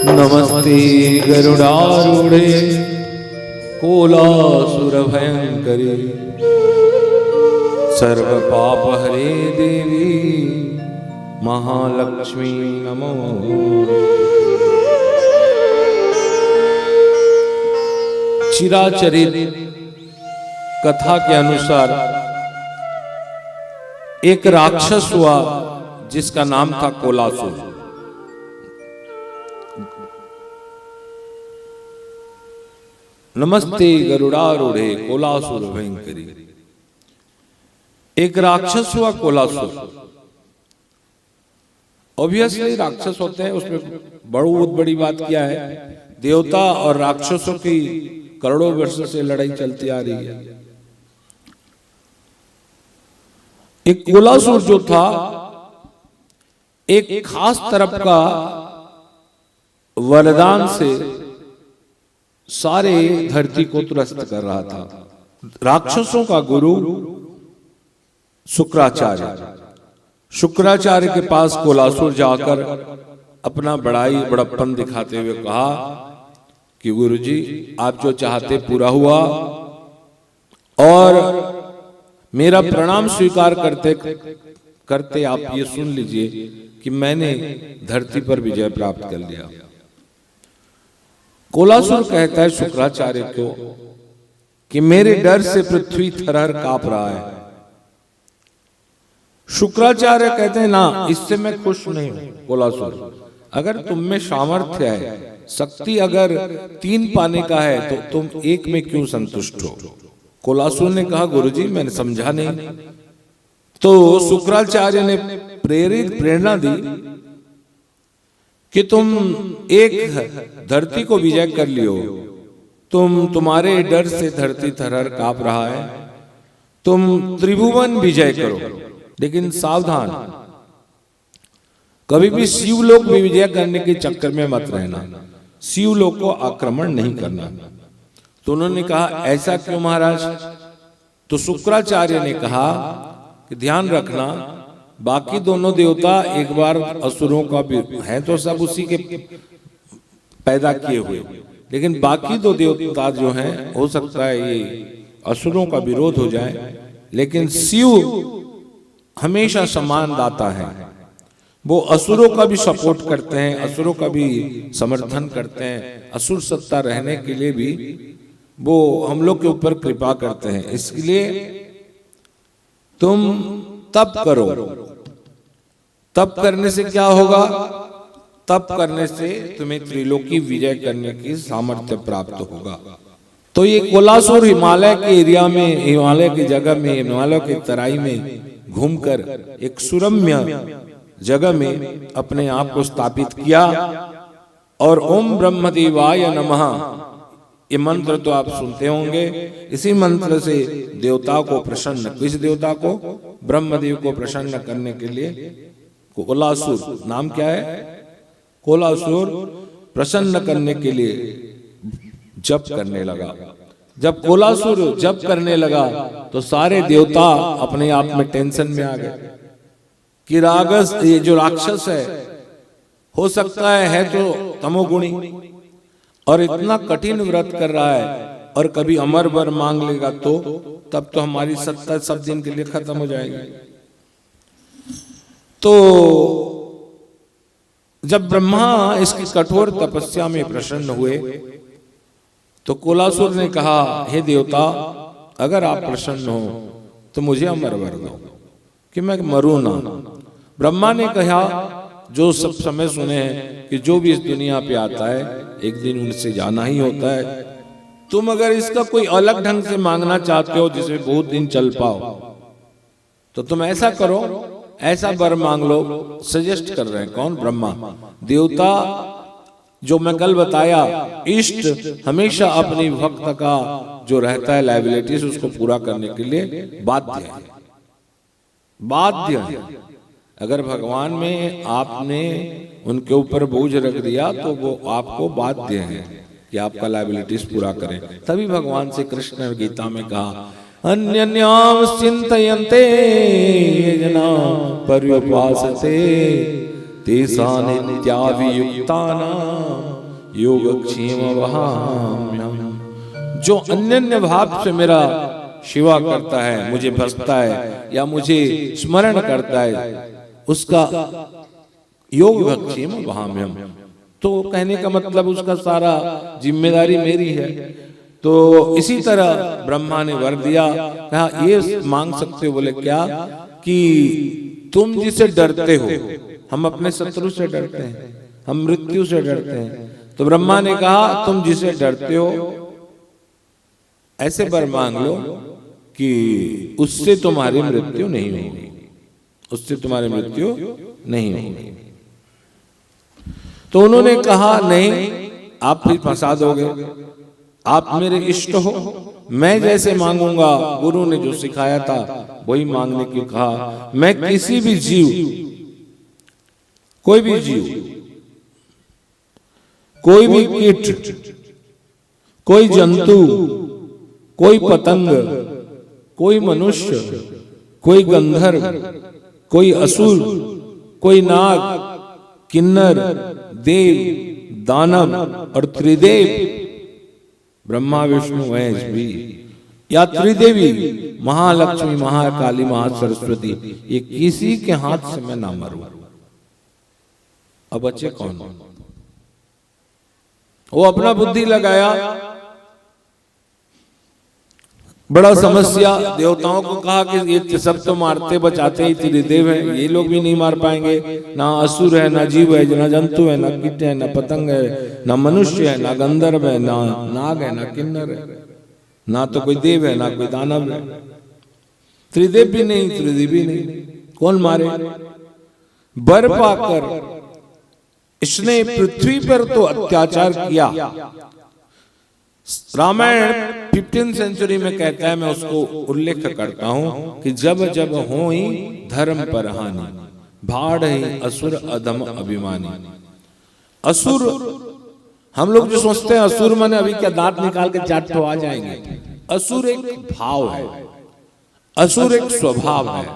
नमस्ते गरुडारूढे कोलासुरभयङ्करी सर्वपापहरे देवी महालक्ष्मी नमो। चिराचरित कथा के अनुसार एक राक्षस हुआ जिसका नाम था कोलासुर। नमस्ते गरुडारूढे कोलासुर भयंकरी। एक राक्षस हुआ कोलासुर। ऑब्वियसली राक्षस होते हैं, उसमें बहुत बड़ी बात क्या है, देवता और राक्षसों की करोड़ों वर्षों से लड़ाई चलती आ रही है। एक कोलासुर जो था एक खास तरफ का वरदान से सारे धरती को त्रस्त कर रहा था। राक्षसों का गुरु शुक्राचार्य के पास कोलासुर जाकर अपना बड़प्पन दिखाते हुए कहा कि गुरुजी, आप जो चाहते पूरा हुआ और मेरा प्रणाम स्वीकार करते करते आप ये सुन लीजिए कि मैंने धरती पर विजय प्राप्त कर लिया। कोलासुर कहता है शुक्राचार्य को कि मेरे डर से पृथ्वी थरहर कांप रहा है। शुक्राचार्य कहते हैं ना, इससे मैं खुश नहीं हूं। कोलासुर, अगर तुम में सामर्थ्य है, शक्ति अगर 3 पाने का है तो तुम 1 में क्यों संतुष्ट हो? कोलासुर ने कहा गुरुजी, मैंने समझा नहीं। तो शुक्राचार्य ने प्रेरणा दी कि तुम एक धरती को विजय कर लियो। तुम्हारे डर से धरती थरहर कांप रहा है, तुम त्रिभुवन विजय करो। लेकिन सावधान, कभी भी शिवलोक में विजय करने के चक्कर में मत रहना, शिवलोक को आक्रमण नहीं करना। तो उन्होंने कहा ऐसा क्यों महाराज? तो शुक्राचार्य ने कहा कि ध्यान रखना, बाकी दोनों देवता एक बार असुरों का भी है तो सब उसी के पैदा किए हुए, लेकिन बाकी 2 देवता जो हैं हो सकता है ये असुरों का विरोध हो जाए, लेकिन शिव हमेशा सम्मान दाता है। वो असुरों का भी सपोर्ट करते हैं, असुरों का भी समर्थन करते हैं, असुर सत्ता रहने के लिए भी वो हम लोग के ऊपर कृपा करते हैं। इसलिए तुम तप करो। तप करने से क्या होगा? तप करने से तुम्हें त्रिलोकी विजय करने की सामर्थ्य प्राप्त होगा। तो ये कोलासुर हिमालय के एरिया में, हिमालय की जगह में, हिमालय की तराई में घूमकर एक सुरम्य जगह में अपने आप को स्थापित किया और ओम ब्रह्मदेवाय नमः, ये मंत्र तो आप सुनते होंगे। इसी मंत्र से देवता को प्रसन्न, किस देवता को? ब्रह्मदेव को प्रसन्न करने के लिए कोलासुर, नाम क्या है? कोलासुर प्रसन्न करने के लिए जप करने लगा। जब कोलासुर जप करने लगा तो सारे देवता अपने आप में टेंशन में आ गए कि रागस, ये जो राक्षस है हो सकता है तो तमोगुणी और इतना कठिन व्रत कर रहा है, और कभी अमर वर मांग लेगा तो तब तो हमारी सत्ता सब दिन के लिए खत्म हो जाएगी। तो जब ब्रह्मा इसकी कठोर तपस्या में प्रसन्न हुए तो कोलासुर ने कहा, हे देवता, अगर आप प्रसन्न हो तो मुझे अमर वर दो कि मैं मरूं ना। ब्रह्मा ने कहा, जो सब समय सुने हैं कि जो भी इस दुनिया पे आता है एक दिन उनसे जाना ही होता है। तुम अगर इसका कोई अलग ढंग से मांगना चाहते हो जिसमें बहुत दिन चल पाओ, तो तुम ऐसा करो, ऐसा वर मांग लो। सजेस्ट कर रहे हैं कौन? ब्रह्मा। देवता जो मैं कल बताया, इष्ट हमेशा अपनी भक्त का जो रहता है लायबिलिटीज उसको पूरा करने के लिए बाध्य है। अगर भगवान में आपने उनके ऊपर बोझ रख दिया तो वो आपको बाध्य है कि आपका लायबिलिटीज पूरा करें। तभी भगवान से कृष्ण ने गीता में कहा, अन्यन्याम चिंतयन्ते जना पर्युपासते तेसा नित्याभियुक्तानां योगक्षेम वहाम्यहम्। जो अन्य भाव से मेरा सेवा करता है, मुझे भजता है या मुझे स्मरण करता है, उसका योगक्षेम वहाम्यहम्। तो कहने का मतलब उसका सारा जिम्मेदारी मेरी है। तो इसी तरह ब्रह्मा ने वर दिया, कहा ये मांग सकते हो। बोले क्या? कि तुम जिसे डरते हो, हम अपने शत्रु से डरते हैं, हम मृत्यु से डरते हैं। तो ब्रह्मा ने कहा तुम जिसे डरते हो ऐसे वर मांग लो कि उससे तुम्हारी मृत्यु नहीं होगी, उससे तुम्हारी मृत्यु नहीं होगी। तो उन्होंने कहा नहीं, आप फिर फंसा दोगे, आप मेरे इष्ट हो, मैं जैसे मांगूंगा, गुरु ने जो सिखाया था वही मांगने की कहा। मैं किसी भी जीव, कोई भी जीव, कोई भी कीट, कोई जंतु, कोई पतंग, कोई मनुष्य, कोई गंधर्व, कोई असुर, कोई नाग, किन्नर, देव, दानव और त्रिदेव, ब्रह्मा विष्णु महेश भी, या त्रिदेवी, महालक्ष्मी, महाकाली, महासरस्वती, ये किसी के हाथ से मैं ना मरूं। अब बच्चे कौन? वो अपना बुद्धि लगाया, बड़ा समस्या। देवताओं को कहा कि ये सब तो मारते बचाते ही त्रिदेव हैं, ये लोग भी नहीं मार पाएंगे। ना असुर है, ना जीव है, ना जंतु है, ना कीट है, ना पतंग है, ना मनुष्य है, ना गंधर्व है, ना नाग है, ना किन्नर है, ना तो कोई देव है, ना कोई दानव है। त्रिदेव भी नहीं, त्रिदेवी नहीं, कौन मारे? वर पाकर इसने पृथ्वी पर तो अत्याचार किया। रामायण 15th सेंचुरी में कहता है, मैं उसको उल्लेख करता हूं कि जब जब होई धर्म पर हानि, भाड़ ही असुर अधम अभिमानी। असुर, हम लोग जो सोचते हैं असुर माने अभी क्या दांत निकाल के चाट तो आ जाएंगे। असुर एक भाव है, असुर एक स्वभाव है।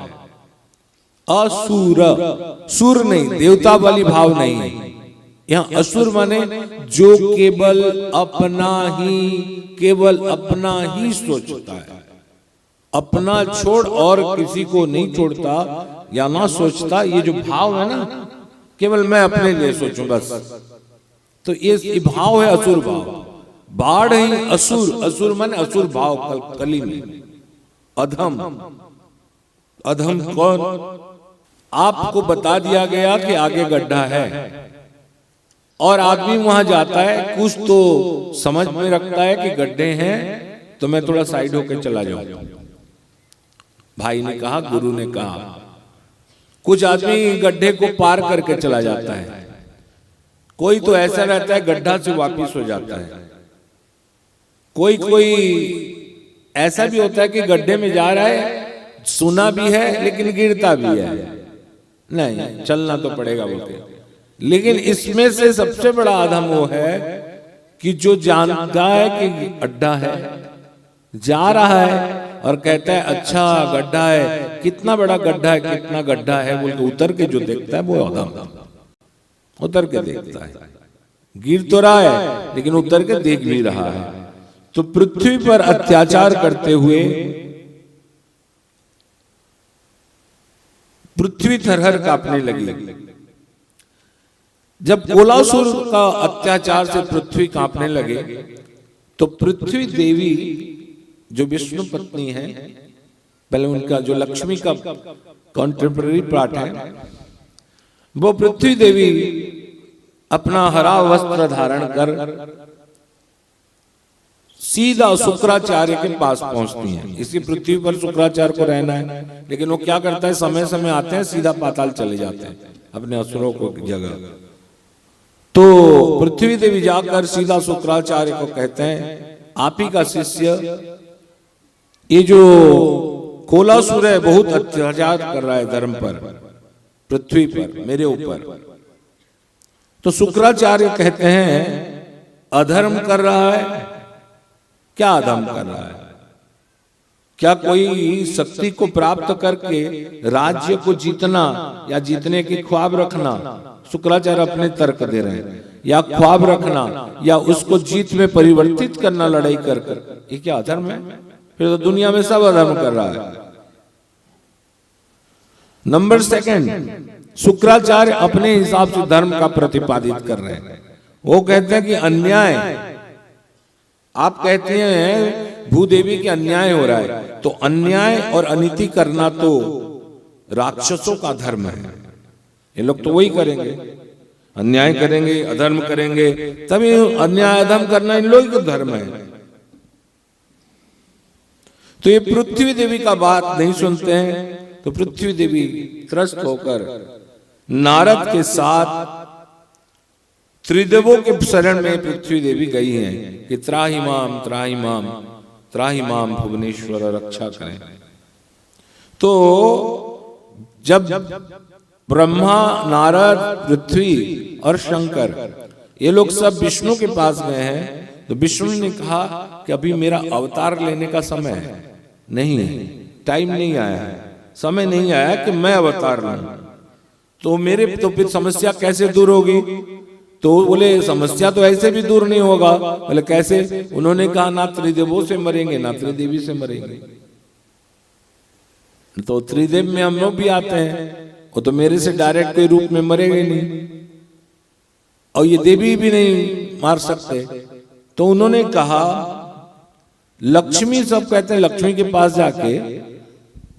असुर, सुर नहीं, देवता वाली भाव नहीं है। यहाँ असुर माने जो केवल अपना ही सोचता है, अपना छोड़ और किसी को नहीं छोड़ता या ना सोचता। ये जो भाव है ना, केवल मैं अपने लिए सोचूं बस, तो ये भाव है असुर भाव। बाढ़ ही असुर, असुर माने असुर भाव कली में। अधम, अधम कौन? आपको बता दिया गया कि आगे गड्ढा है और आदमी वहां जाता है, कुछ तो समझ में रखता है कि गड्ढे हैं, तो मैं थोड़ा साइड होकर चला जाऊं। भाई ने कहा, गुरु ने कहा। कुछ आदमी गड्ढे को पार करके चला जाता है, कोई तो ऐसा रहता है गड्ढा से वापिस हो जाता है। कोई ऐसा भी होता है कि गड्ढे में जा रहा है, सुना भी है लेकिन गिरता भी है, नहीं चलना तो पड़ेगा बोलते। लेकिन इसमें से सबसे बड़ा अधम वो है कि जो जानता है कि गड्ढा है, जा रहा है और कहता है अच्छा गड्ढा है, कितना बड़ा गड्ढा है, कितना गड्ढा है बोल के उतर के जो देखता है वो अधम, उतर के देखता है। गिर तो रहा है लेकिन उतर के देख भी रहा है। तो पृथ्वी पर अत्याचार करते हुए पृथ्वी थरहर कांपने लगी। जब कोलासुर का अत्याचार से पृथ्वी कांपने लगे तो पृथ्वी देवी जो विष्णु पत्नी है, पहले उनका जो लक्ष्मी का कॉन्टेम्पररी पार्ट है, वो पृथ्वी देवी अपना हरा वस्त्र धारण कर सीधा शुक्राचार्य के पास पहुंचती हैं। इसी पृथ्वी पर शुक्राचार्य को रहना है, लेकिन वो क्या करता है, समय समय आते हैं सीधा पाताल चले जाते हैं अपने असुरों को जगह। तो पृथ्वी देवी जाकर सीधा शुक्राचार्य को कहते हैं, आप ही का शिष्य ये जो कोलासुर है बहुत अत्याचार कर रहा है धर्म पर, पृथ्वी पर, मेरे ऊपर। तो शुक्राचार्य कहते हैं अधर्म कर रहा है। क्या अधर्म कर रहा है? क्या कोई शक्ति को प्राप्त करके राज्य को जीतना या जीतने की ख्वाब रखना, शुक्राचार्य अपने तर्क दे रहे हैं, या ख्वाब रखना या उसको जीत में परिवर्तित करना लड़ाई कर कर, ये क्या अधर्म है? फिर तो दुनिया में सब अधर्म कर रहा है। नंबर सेकंड, शुक्राचार्य अपने हिसाब से धर्म का प्रतिपादित कर रहे हैं। वो कहते हैं कि अन्याय, आप कहते हैं भूदेवी के अन्याय हो रहा है, तो अन्याय और अनीति करना तो राक्षसों का धर्म है। ये लोग तो वही करेंगे, अन्याय करेंगे, अधर्म करेंगे, तभी अन्याय अधर्म करना इन लोगों का धर्म है। तो ये पृथ्वी देवी का बात नहीं सुनते हैं, तो पृथ्वी देवी त्रस्त होकर नारद के साथ त्रिदेवों के शरण में पृथ्वी देवी गई हैं कि त्राहि माम त्राहि माम त्राहि माम भुवनेश्वर रक्षा करें। तो जब ब्रह्मा, नारद, पृथ्वी और शंकर ये लोग सब विष्णु के पास गए हैं, तो विष्णु ने कहा कि अभी मेरा अवतार लेने का समय नहीं है, टाइम नहीं आया है, समय नहीं आया कि मैं अवतार लूं। तो मेरे तो फिर समस्या कैसे दूर होगी? तो बोले समस्या तो ऐसे भी दूर नहीं होगा। बोले कैसे? उन्होंने कहा ना त्रिदेवों से मरेंगे ना त्रिदेवी से मरेंगे। तो त्रिदेव में हम लोग भी आते हैं, वो तो मेरे से डायरेक्ट कोई रूप में मरेंगे नहीं, और ये देवी भी नहीं मार सकते। तो उन्होंने कहा, लक्ष्मी, सब कहते हैं लक्ष्मी के पास जाके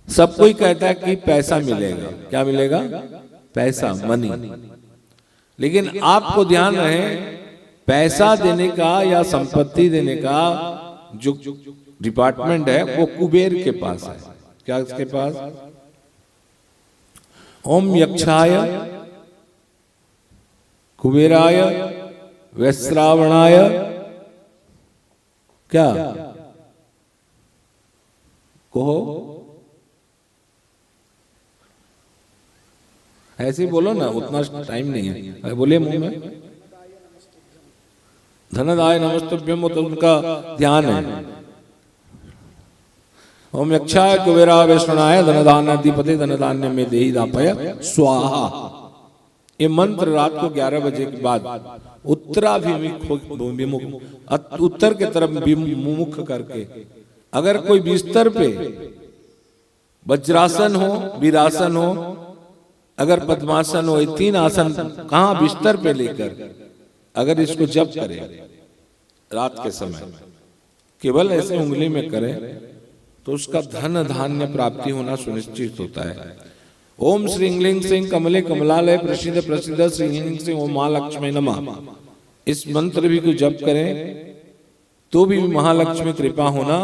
सब कोई कहता है कि पैसा मिलेगा। क्या मिलेगा? पैसा, मनी। लेकिन आपको ध्यान रहे, पैसा देने का या संपत्ति देने का जो डिपार्टमेंट है वो कुबेर के पास है। क्या इसके पास? ओम यक्षाय कुबेराय वैश्रावणाय, क्या कहो? ऐसे ही बोलो ना, उतना टाइम नहीं है, बोले मुंह में। धनदाय नमस्तुभ्यम, तो उनका ध्यान है। ओम यक्षाय कुबेरा वैष्णवाय धनदानाधिपते धनधान्य में देहि दापय स्वाहा। ये मंत्र रात को 11 बजे के बाद उत्तराभिमुख, उत्तर के तरफ मुख करके, अगर कोई बिस्तर पे वज्रासन हो, वीरासन हो, अगर पद्मासन हो, ये 3 आसन कहां बिस्तर पे लेकर अगर इसको जप करे रात के समय, केवल ऐसे उंगली में करे, तो उसका धन धान्य प्राप्ति होना सुनिश्चित होता है। ओम श्री इंग्लिंग सिंह कमले कमलालय प्रसिद्ध प्रसिद्ध श्री इंग्लिंग सिंह ओम महालक्ष्मी नमः, इस मंत्र भी को जप करें तो भी महालक्ष्मी कृपा होना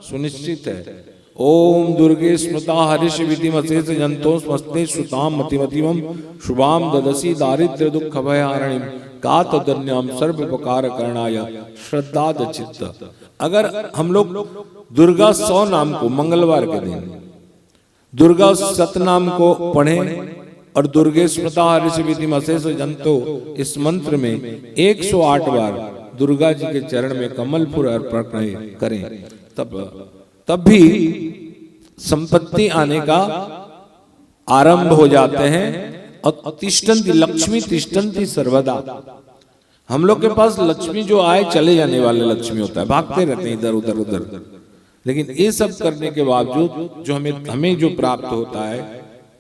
सुनिश्चित है। ओम दुर्गे स्मृता हरिष विधिमसेष जंतो स्मस्ते श्रुताम मतिमतिमम शुभाम ददसी दारिद्र्य दुख भयहारिणीम कातदन्याम सर्वोपकार करणाय श्रद्धा चित्त। अगर हम लोग दुर्गा 100 नाम को मंगलवार के दिन दुर्गा सतनाम को पढ़ें और दुर्गे स्मृता हरिष विधिमसेष जंतो इस मंत्र में 108 बार दुर्गा जी के चरण में कमल फूल अर्पण करें, तब भी संपत्ति आने का आरंभ हो जाते हैं। और तिष्ठन्ति लक्ष्मी तिष्ठन्ति सर्वदा, हम लोग के पास लक्ष्मी जो आए चले जाने वाले लक्ष्मी होता है, भागते रहते हैं इधर उधर उधर। लेकिन ये सब करने के बावजूद जो हमें जो प्राप्त होता है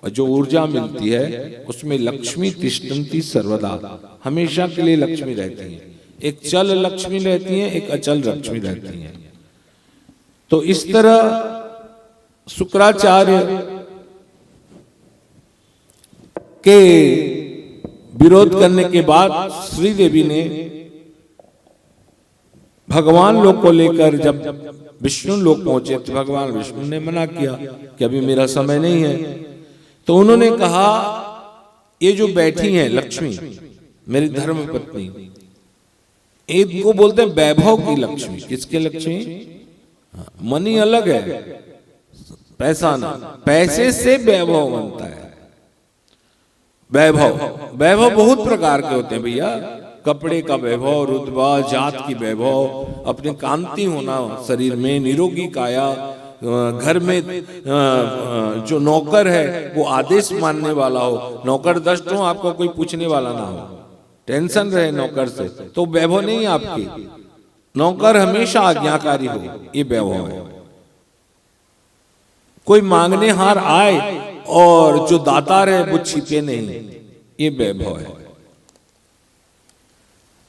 और जो ऊर्जा मिलती है, उसमें लक्ष्मी तिष्ठन्ति सर्वदा, हमेशा के लिए लक्ष्मी रहती है। एक चल लक्ष्मी रहती है, एक अचल लक्ष्मी रहती है। तो इस तरह शुक्राचार्य के विरोध करने के बाद श्री देवी ने भगवान लोक को लेकर जब विष्णु लोक पहुंचे, तो भगवान विष्णु ने मना किया कि अभी मेरा समय नहीं है। तो उन्होंने कहा, ये जो बैठी हैं लक्ष्मी मेरी धर्म पत्नी, एक को बोलते हैं वैभव की लक्ष्मी। किसके लक्ष्मी? मनी अलग है, पैसा ना, पैसे से वैभव बनता है। वैभव बहुत प्रकार के होते हैं भैया, कपड़े का वैभव, रुतबा, जात की वैभव, अपने कांति होना शरीर में, निरोगी काया, घर में जो नौकर है वो आदेश मानने वाला हो, नौकर दस्त हो, आपको कोई पूछने वाला ना हो, टेंशन रहे नौकर से, तो वैभव नहीं है आपकी। नौकर हमेशा आज्ञाकारी हो, ये वैभव है। कोई मांगने हार आए और जो दातार है वो छिपे नहीं, ये वैभव है।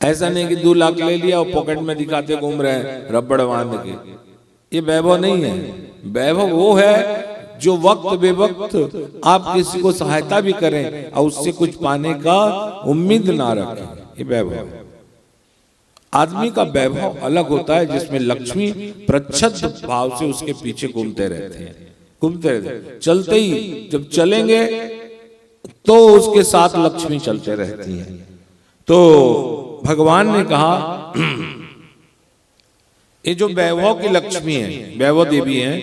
ऐसा नहीं कि 2 लाख ले लिया और पॉकेट में दिखाते घूम रहे हैं रबड़ बांध के, ये वैभव नहीं है। वैभव वो है जो वक्त बेवक्त आप किसी को सहायता भी करें और उससे कुछ पाने का उम्मीद ना रखें, ये वैभव है। आदमी का वैभव अलग होता है जिसमें लक्ष्मी प्रच्छद भाव से उसके पीछे घूमते रहते हैं, घूमते रहते हैं। चलते ही जब चलेंगे तो उसके साथ लक्ष्मी चलते रहती हैं। तो भगवान ने कहा ये जो वैभव की लक्ष्मी है, वैभव देवी है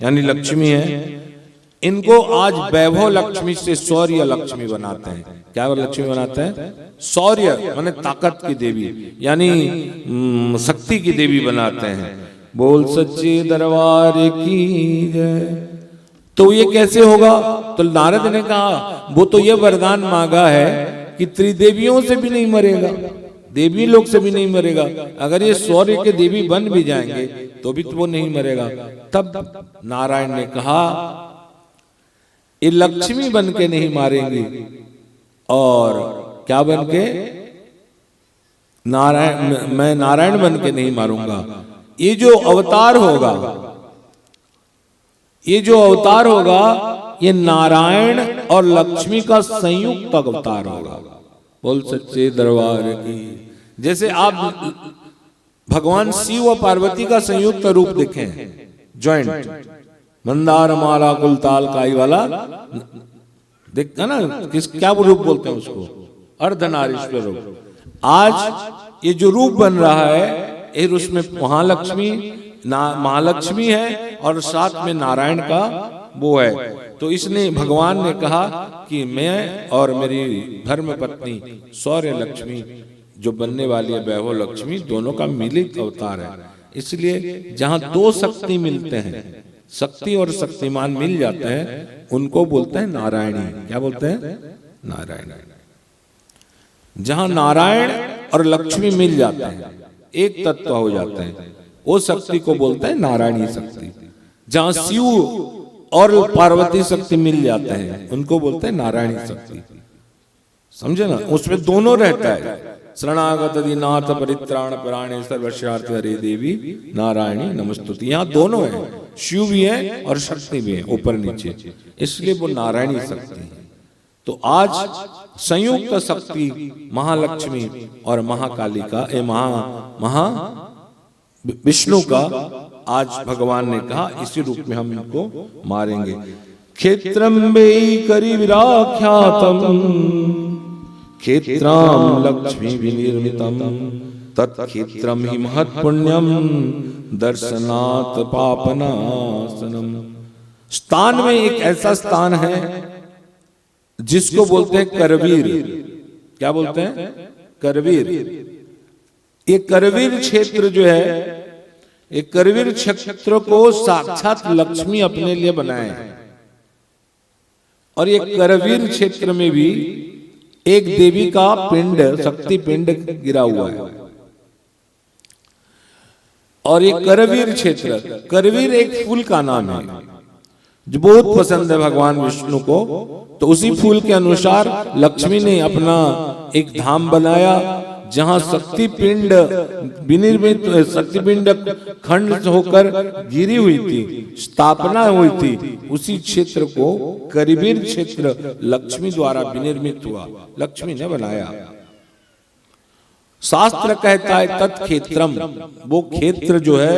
यानी लक्ष्मी है, इनको आज वैभव लक्ष्मी से शौर्य लक्ष्मी बनाते हैं। क्या लक्ष्मी बनाते हैं? शौर्य माने ताकत की देवी यानी शक्ति की देवी बनाते हैं। बोल सच्चे दरबार की जय। तो ये कैसे होगा? तो नारद ने कहा वो तो ये वरदान मांगा है कि त्रिदेवियों से भी नहीं मरेगा, देवी लोग से भी नहीं मरेगा। अगर ये शौर्य के देवी बन भी जाएंगे तो भी तो वो नहीं मरेगा। तब नारायण ने कहा ये लक्ष्मी बन के नहीं मारेंगी, और क्या बन के? नारायण, मैं नारायण बन के नहीं मारूंगा। ये जो अवतार होगा, ये जो अवतार होगा, ये नारायण और लक्ष्मी का संयुक्त अवतार होगा। बोल सच्चे दरबार की। जैसे आप भगवान शिव और पार्वती का संयुक्त रूप देखें, ज्वाइंट, मंदार माला कुलताल काई वाला देखा ना, क्या वो रूप बोलते हैं उसको? अर्धनारीश्वर रूप। आज ये जो रूप बन रहा है, ये उसमें महालक्ष्मी महालक्ष्मी है और साथ में नारायण का वो है। तो इसने भगवान ने कहा कि मैं और मेरी धर्म पत्नी शौर्य लक्ष्मी जो बनने वाली है, वैभव लक्ष्मी, दोनों का मिलित अवतार है। इसलिए जहां 2 शक्ति मिलते हैं, शक्ति और शक्तिमान मिल जाते हैं, उनको बोलते हैं नारायणी। क्या बोलते हैं? नारायण। जहां नारायण और लक्ष्मी मिल जाते हैं, एक तत्व हो जाते हैं, वो शक्ति को बोलते हैं नारायणी शक्ति। जहां शिव और पार्वती शक्ति मिल जाते हैं, उनको बोलते हैं नारायणी शक्ति। समझे ना? उसमें दोनों रहता है। शरणागत दीनाथ परित्राण परायणे सर्वस्यार्थ हरे देवी नारायणी नमस्तुते। यहाँ दोनों है, शिव भी है और शक्ति भी है, ऊपर नीचे, इसलिए वो नारायणी शक्ति है। तो आज संयुक्त शक्ति महालक्ष्मी और महाकाली का, महा विष्णु का आज भगवान ने कहा इसी रूप में हम इनको मारेंगे। क्षेत्रम्बे करि विराख्यातम क्षेत्राम लक्ष्मी विनिर्मितम तत्क्षेत्रम ही महत् पुण्यम दर्शनात् पापनाशनम। स्थान में एक ऐसा स्थान है जिसको बोलते हैं करवीर। क्या बोलते हैं? करवीर। ये करवीर क्षेत्र जो है, ये करवीर क्षेत्र को साक्षात लक्ष्मी अपने लिए बनाए हैं। और ये करवीर क्षेत्र में भी एक देवी का पिंड, शक्ति पिंड गिरा हुआ है। और ये करवीर क्षेत्र, करवीर एक फूल का नाम है जो बहुत पसंद है भगवान विष्णु को। तो उसी फूल के अनुसार लक्ष्मी ने अपना एक धाम बनाया जहां शक्ति पिंड विनिर्मित, शक्ति पिंड खंड होकर गिरी हुई थी, स्थापना हुई थी। उसी क्षेत्र को करवीर क्षेत्र लक्ष्मी द्वारा विनिर्मित हुआ, लक्ष्मी ने बनाया। शास्त्र कहता है तत्क्षेत्रम, वो क्षेत्र जो है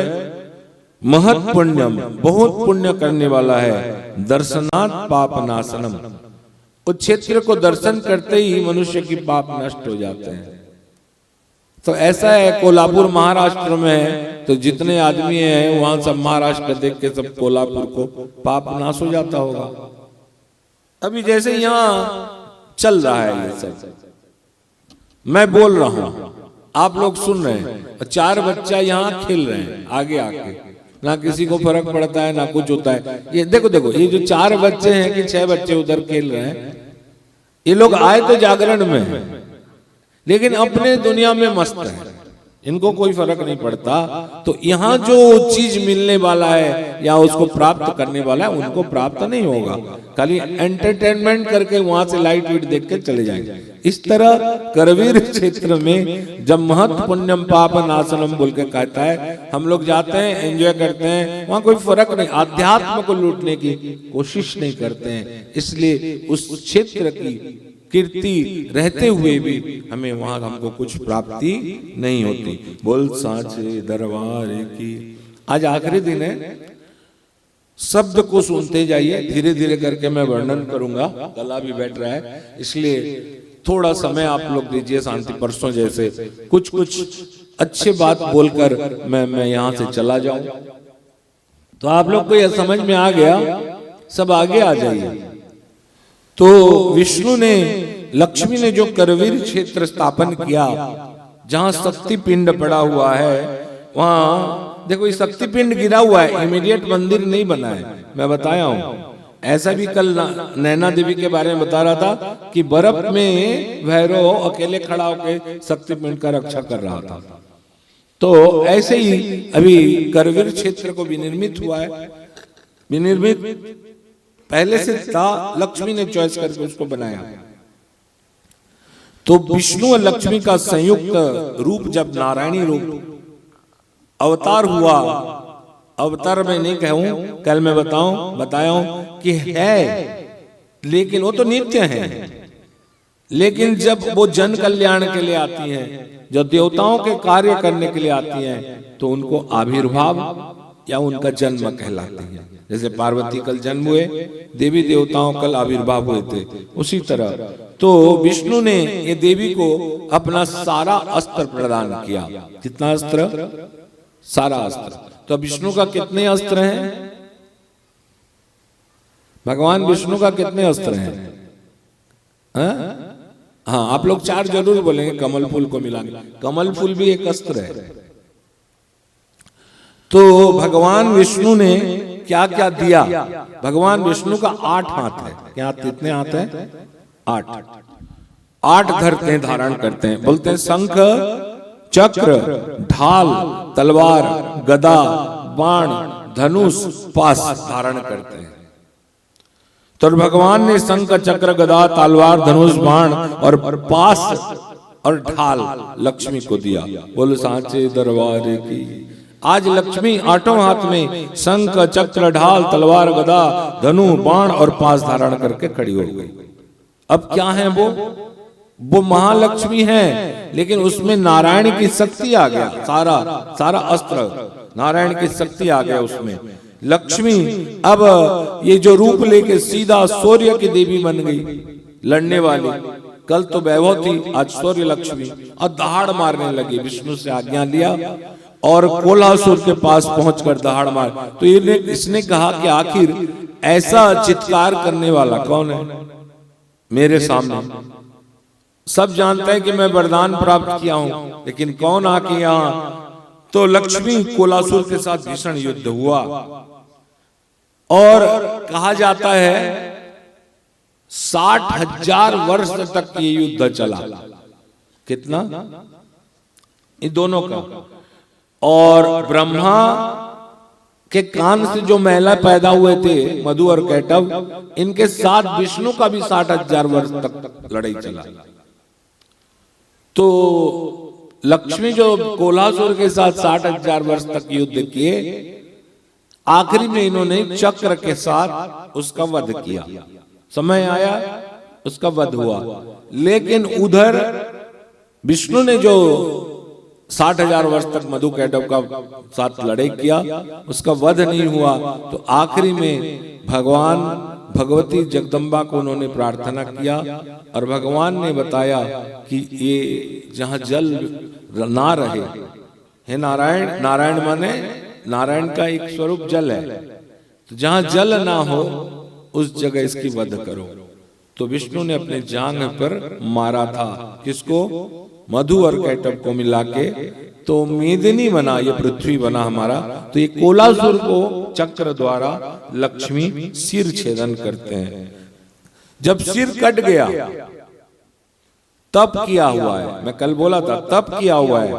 महत् पुण्यम, बहुत पुण्य करने वाला है, दर्शनात् पाप नाशनम। उस क्षेत्र को दर्शन करते ही मनुष्य की पाप नष्ट हो जाते हैं। तो ऐसा है, कोल्हापुर महाराष्ट्र में है, तो जितने आदमी हैं वहां सब महाराष्ट्र देख के सब कोल्हापुर को पाप नाश हो जाता होगा। अभी जैसे यहाँ चल रहा है ये सब, मैं बोल रहा हूं, आप लोग सुन रहे हैं, 4 बच्चा यहाँ खेल रहे हैं आगे आके, ना किसी को फर्क पड़ता है, ना कुछ होता है। ये देखो देखो, ये जो 4 बच्चे हैं कि 6 बच्चे उधर खेल रहे हैं, ये लोग आए तो जागरण में, लेकिन अपने दुनिया में मस्त है, इनको कोई फर्क नहीं पड़ता। तो यहाँ जो चीज मिलने वाला है या उसको प्राप्त करने वाला है, उनको प्राप्त नहीं होगा, खाली एंटरटेनमेंट करके वहां से लाइट वीट देख के चले जाएंगे। इस तरह करवीर क्षेत्र में जब महत पुण्यम पाप नाशनम बोल के कहता है, हम लोग जाते हैं, एंजॉय करते हैं, वहां कोई फर्क नहीं, अध्यात्म को लूटने की कोशिश नहीं करते हैं। इसलिए उस क्षेत्र की कीर्ति रहते हुए भी हमें वहां हमको कुछ प्राप्ति नहीं होती। बोल साचे दरबार की। आज आखिरी दिन है, शब्द को सुनते जाइए, धीरे धीरे करके मैं वर्णन करूंगा, गला भी बैठ रहा है, इसलिए थोड़ा समय आप लोग दीजिए। शांति परसों जैसे कुछ अच्छे बात बोलकर मैं यहां से चला जाऊं। तो आप लोग को यह समझ में आ गया, सब आगे आ जाइए। तो विष्णु ने, लक्ष्मी ने जो करवीर क्षेत्र स्थापन किया, जहां शक्ति पिंड पड़ा हुआ है, वहां देखो ये शक्ति पिंड गिरा हुआ है, इमीडिएट मंदिर नहीं बना है, मैं बताया हूं। ऐसा भी कल नैना देवी के बारे में बता रहा था कि बर्फ में भैरव अकेले खड़ा होकर शक्ति पिंड का रक्षा कर रहा था। तो ऐसे ही अभी करवीर क्षेत्र को विनिर्मित हुआ है, विनिर्मित पहले से था, लक्ष्मी ने चॉइस करके उसको बनाया। तो विष्णु और लक्ष्मी का संयुक्त रूप जब नारायणी रूप अवतार हुआ, अवतार में नहीं कहूं, कल मैं बताया हूं कि है, लेकिन वो तो नित्य है। लेकिन जब वो जन कल्याण के लिए आती हैं, जब देवताओं के कार्य करने के लिए आती हैं, तो उनको आविर्भाव या उनका जन्म कहलाते हैं। जैसे पार्वती कल जन्म हुए, देवी देवताओं कल आविर्भाव हुए थे, उसी तरह तो विष्णु ने ये देवी को अपना सारा अस्त्र प्रदान किया। कितना अस्त्र? सारा अस्त्र। तो विष्णु का कितने अस्त्र हैं? भगवान विष्णु का कितने अस्त्र हैं? हाँ, आप लोग 4 जरूर बोलेंगे, कमल फूल को मिलाने। कमल फूल भी एक अस्त्र है। तो भगवान विष्णु ने क्या क्या दिया? भगवान विष्णु का 8 हाथ है। क्या कितने हाथ है? 8 धरते हैं, धारण करते हैं। बोलते हैं शंख, चक्र, ढाल, तलवार, गदा, बाण, धनुष, पास धारण करते हैं। तो भगवान ने शंख, चक्र, गदा, तलवार, धनुष, बाण और पास और ढाल लक्ष्मी को दिया। बोलो सांचे दरबार की। आज लक्ष्मी 8 हाथ में शंख, चक्र, ढाल, तलवार, गदा, धनु, बाण और पास धारण करके खड़ी हो गई। अब क्या है वो महालक्ष्मी है, लेकिन उसमें नारायण की शक्ति आ गया। सारा अस्त्र नारायण की शक्ति आ गया उसमें। लक्ष्मी अब ये जो रूप लेके सीधा सूर्य की देवी बन गई, लड़ने वाली। कल तो वैभव थी, आज सूर्य लक्ष्मी, और दहाड़ मारने लगी। विष्णु से आज्ञा लिया और कोल्हासुर के पास पहुंचकर दहाड़ मार। तो इसने कहा कि आखिर ऐसा चित्कार करने वाला कौन है मेरे सामने? सब जानते हैं कि मैं वरदान प्राप्त किया हूं, लेकिन कौन आके यहां? तो लक्ष्मी कोल्हासुर के साथ भीषण युद्ध हुआ और कहा जाता है 60,000 वर्ष तक ये युद्ध चला। कितना? इन दोनों का। और ब्रह्मा के कान से जो महिला पैदा हुए थे, मधु और कैटव, इनके साथ विष्णु का भी 60,000 वर्ष तक लड़ाई चला। तो लक्ष्मी जो कोल्हासुर के साथ 60,000 वर्ष तक युद्ध किए, आखिरी में इन्होंने चक्र के साथ उसका वध किया। समय आया, उसका वध हुआ। लेकिन उधर विष्णु ने जो 60,000 वर्ष तक मधु कैटव का साथ लड़ाई किया, उसका वध नहीं हुआ। तो आखिरी में भगवान भगवती जगदम्बा को उन्होंने प्रार्थना किया और भगवान ने बताया कि ये जहां जल ना रहे, हे नारायण, नारायण माने नारायण का एक स्वरूप जल है, तो जहां जल ना हो उस जगह इसकी वध करो। तो विष्णु ने अपने जांघ पर मारा था। किसको? मधु और कैटव को मिला के तो मेदिनी बना, ये पृथ्वी बना हमारा। तो ये कोलासुर को चक्र द्वारा लक्ष्मी सिर छेदन करते हैं। जब सिर कट गया तप किया हुआ है, मैं कल बोला था तप किया हुआ है,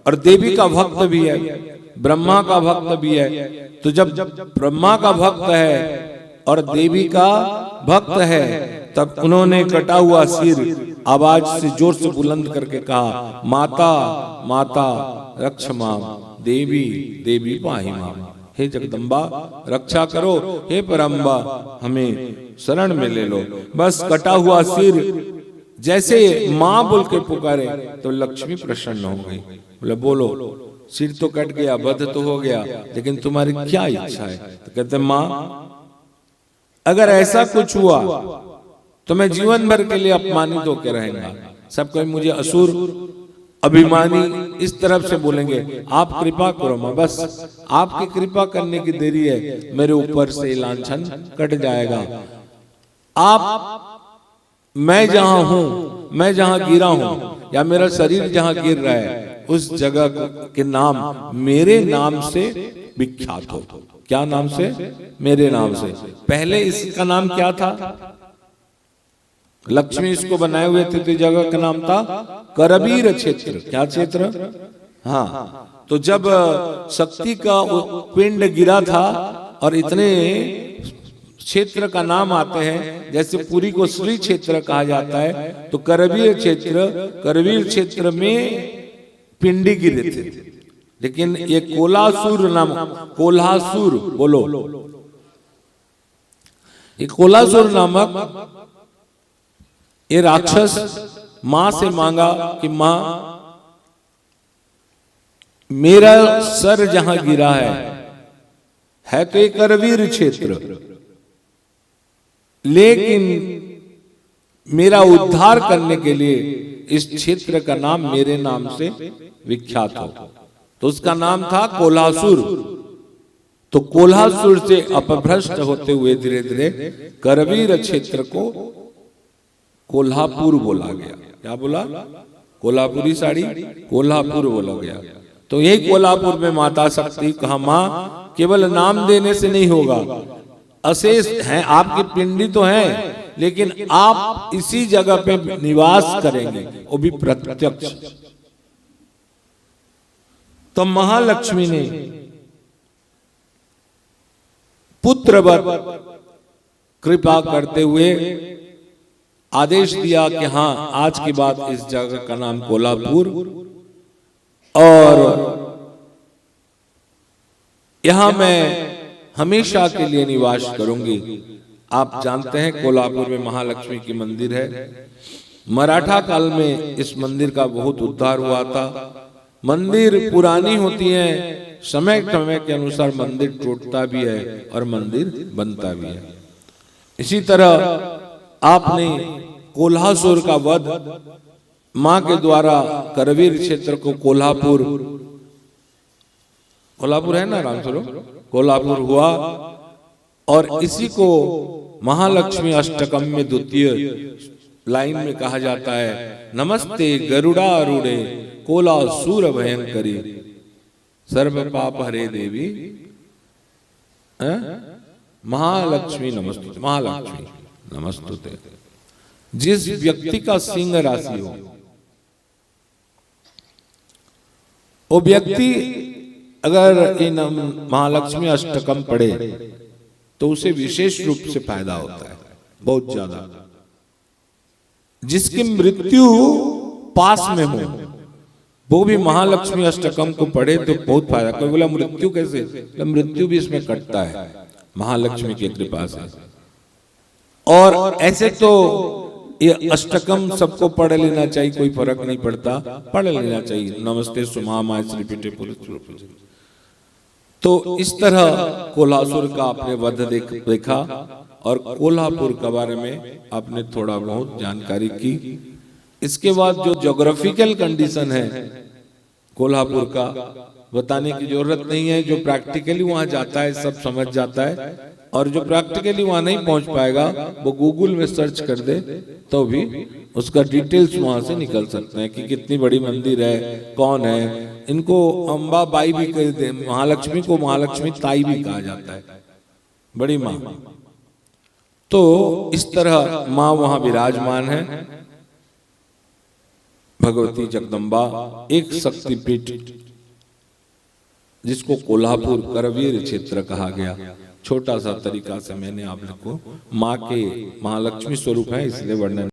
और देवी का भक्त भी है, ब्रह्मा का भक्त भी है। तो जब ब्रह्मा का भक्त है और देवी का भक्त है, तब उन्होंने कटा हुआ सिर आवाज से जोर से बुलंद करके कहा, माता माता रक्ष माम, देवी देवी पाहि माम। हे जगदम्बा रक्षा करो, हे परम्बा हमें शरण में ले लो। बस कटा हुआ सिर जैसे माँ बोल के पुकारे तो लक्ष्मी प्रसन्न हो गई। बोले बोलो, सिर तो कट गया, वध तो हो गया, लेकिन तुम्हारी क्या इच्छा है? तो कहते माँ अगर ऐसा कुछ हुआ तो मैं जीवन भर के लिए अपमानित होकर रहूंगा। सब कोई मुझे असुर अभिमानी इस तरफ से बोलेंगे, आप कृपा करो माँ, बस आपकी कृपा करने की देरी है, मेरे ऊपर से लांछन कट जाएगा। आप, मैं जहां हूं, मैं जहां गिरा हूं, या मेरा शरीर जहां गिर रहा है, उस जगह के नाम मेरे नाम से विख्यात हो। क्या नाम से? मेरे नाम से। पहले इसका नाम क्या था? लक्ष्मी इसको बनाए हुए थे, तो जगह का नाम था करवीर क्षेत्र। क्या क्षेत्र? हाँ। तो जब शक्ति का पिंड गिरा था और इतने क्षेत्र का नाम आते हैं, जैसे पुरी को श्री क्षेत्र कहा जाता है, तो करवीर क्षेत्र में पिंडी गिरे थे। लेकिन ये कोलासुर नाम, कोल्हासुर बोलो, ये कोलासुर नामक ये राक्षस मां से मांगा कि मां मेरा सर जहां गिरा है तो एक करवीर क्षेत्र, लेकिन मेरा उद्धार करने के लिए इस क्षेत्र का नाम मेरे नाम से विख्यात हो। तो उसका नाम था कोल्हासुर। तो कोल्हासुर से अपभ्रष्ट होते हुए धीरे धीरे करवीर क्षेत्र को कोल्हापुर बोला गया। क्या बोला? कोल्हापुरी साड़ी कोल्हापुर बोला गया। तो यही कोल्हापुर में माता शक्ति कहा, मां केवल नाम देने से नहीं होगा, अशेष हैं आपकी पिंडी तो है, लेकिन आप इसी जगह पे निवास करेंगे, वो भी प्रत्यक्ष। तो महालक्ष्मी ने पुत्रवत कृपा करते हुए आदेश दिया कि हाँ, आज के बाद इस जगह का नाम कोल्हापुर, और यहां मैं हमेशा के लिए निवास करूंगी। आप जानते हैं कोल्हापुर में महालक्ष्मी की मंदिर है। मराठा काल में इस मंदिर का बहुत उद्धार हुआ था। मंदिर पुरानी होती है, समय समय के अनुसार मंदिर टूटता भी है और मंदिर बनता भी है। इसी तरह आपने कोल्हासुर का वध मां के द्वारा करवीर क्षेत्र को कोल्हापुर, कोल्हापुर है ना राम स्वरूप, कोल्हापुर हुआ, और इसी को महालक्ष्मी अष्टकम में द्वितीय लाइन में कहा जाता है, नमस्ते गरुड़ारूढ़े कोलासुर भयंकरी सर्व पाप हरे देवी महालक्ष्मी नमस्तुते। महालक्ष्मी नमस्तुते। जिस व्यक्ति का सिंह राशि हो, वो व्यक्ति अगर इन महालक्ष्मी अष्टकम पढ़े तो उसे विशेष रूप से फायदा होता है, बहुत ज्यादा। जिसकी मृत्यु पास में हो वो भी महालक्ष्मी अष्टकम को पढ़े तो बहुत फायदा। कोई बोला मृत्यु कैसे? तो मृत्यु भी इसमें कटता है महालक्ष्मी की कृपा से। और ऐसे तो ये अष्टकम सबको पढ़ लेना चाहिए, कोई फर्क नहीं पड़ता, पढ़ लेना चाहिए। नमस्ते सुमा रिपीटे पुरुष। तो इस तरह कोल्हासुर का आपने वध देखा और कोल्हापुर के बारे में आपने थोड़ा बहुत जानकारी की। इसके बाद जो ज्योग्राफिकल कंडीशन है कोल्हापुर का बताने की जरूरत नहीं है। जो प्रैक्टिकली वहां जाता है सब समझ जाता है, और जो प्रैक्टिकली वहां नहीं पहुंच पाएगा वो गूगल में सर्च कर दे तो भी उसका डिटेल्स वहां से निकल सकते हैं कि कितनी बड़ी मंदिर है, कौन है। इनको अम्बा बाई भी कहते हैं, महालक्ष्मी को महालक्ष्मी ताई भी कहा जाता है, बड़ी माँ। तो इस तरह माँ वहां विराजमान है। भगवती जगदम्बा एक शक्तिपीठ जिसको कोल्हापुर करवीर क्षेत्र कहा गया, छोटा सा तरीका से मैंने आप लोग को माँ के महालक्ष्मी स्वरूप है इसलिए वर्णन